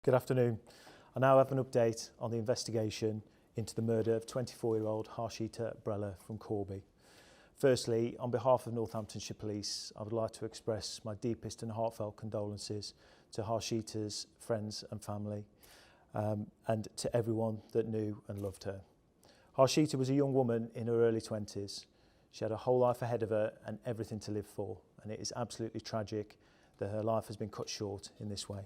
Good afternoon. I now have an update on the investigation into the murder of 24-year-old Harshita Brella from Corby. Firstly, on behalf of Northamptonshire Police, I would like to express my deepest and heartfelt condolences to Harshita's friends and family, and to everyone that knew and loved her. Harshita was a young woman in her early 20s. She had a whole life ahead of her and everything to live for, and it is absolutely tragic that her life has been cut short in this way.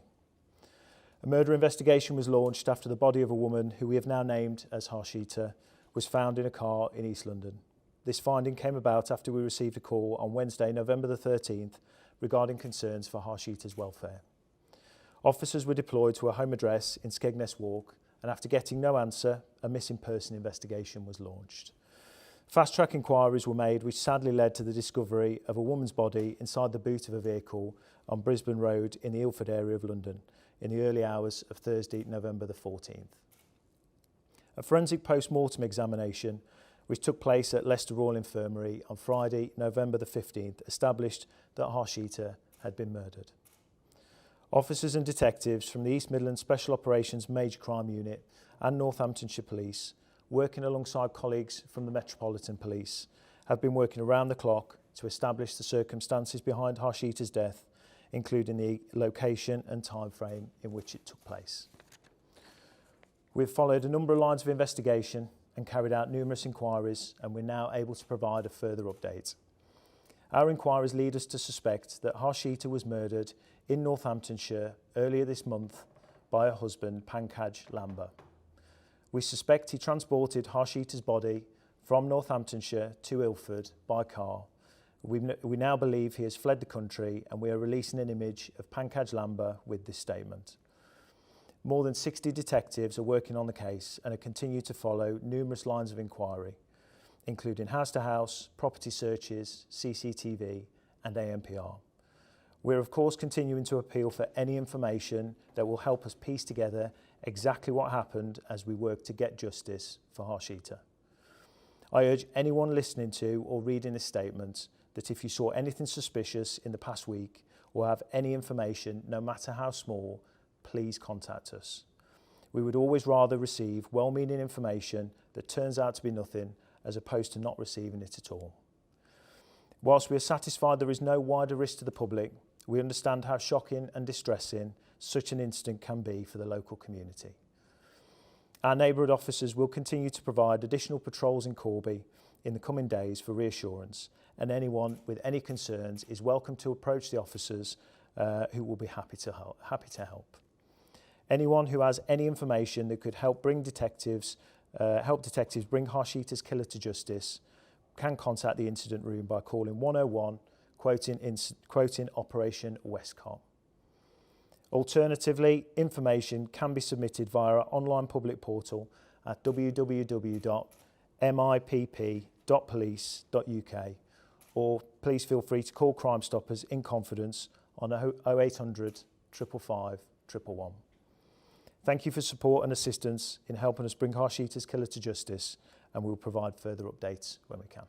A murder investigation was launched after the body of a woman, who we have now named as Harshita, was found in a car in East London. This finding came about after we received a call on Wednesday, November the 13th, regarding concerns for Harshita's welfare. Officers were deployed to a home address in Skegness Walk, and after getting no answer, a missing person investigation was launched. Fast-track inquiries were made, which sadly led to the discovery of a woman's body inside the boot of a vehicle on Brisbane Road in the Ilford area of London in the early hours of Thursday, November the 14th. A forensic post-mortem examination, which took place at Leicester Royal Infirmary on Friday, November the 15th, established that Harshita had been murdered. Officers and detectives from the East Midlands Special Operations Major Crime Unit and Northamptonshire Police, working alongside colleagues from the Metropolitan Police, have been working around the clock to establish the circumstances behind Harshita's death, including the location and time frame in which it took place. We've followed a number of lines of investigation and carried out numerous inquiries, and we're now able to provide a further update. Our inquiries lead us to suspect that Harshita was murdered in Northamptonshire earlier this month by her husband, Pankaj Lamba. We suspect he transported Harshita's body from Northamptonshire to Ilford by car. We now believe he has fled the country, and we are releasing an image of Pankaj Lamba with this statement. More than 60 detectives are working on the case and are continuing to follow numerous lines of inquiry, including house-to-house, property searches, CCTV and ANPR. We're of course continuing to appeal for any information that will help us piece together exactly what happened as we work to get justice for Harshita. I urge anyone listening to or reading this statement that if you saw anything suspicious in the past week or have any information, no matter how small, please contact us. We would always rather receive well-meaning information that turns out to be nothing, as opposed to not receiving it at all. Whilst we are satisfied there is no wider risk to the public, we understand how shocking and distressing such an incident can be for the local community. Our neighbourhood officers will continue to provide additional patrols in Corby in the coming days for reassurance, and anyone with any concerns is welcome to approach the officers who will be happy to help. Anyone who has any information that could help detectives bring Harshita's killer to justice can contact the incident room by calling 101, quoting Operation Westcott. Alternatively, information can be submitted via our online public portal at www.mipp.police.uk, or please feel free to call Crime Stoppers in confidence on 0800 555 111. Thank you for support and assistance in helping us bring Harshita's killer to justice, and we will provide further updates when we can.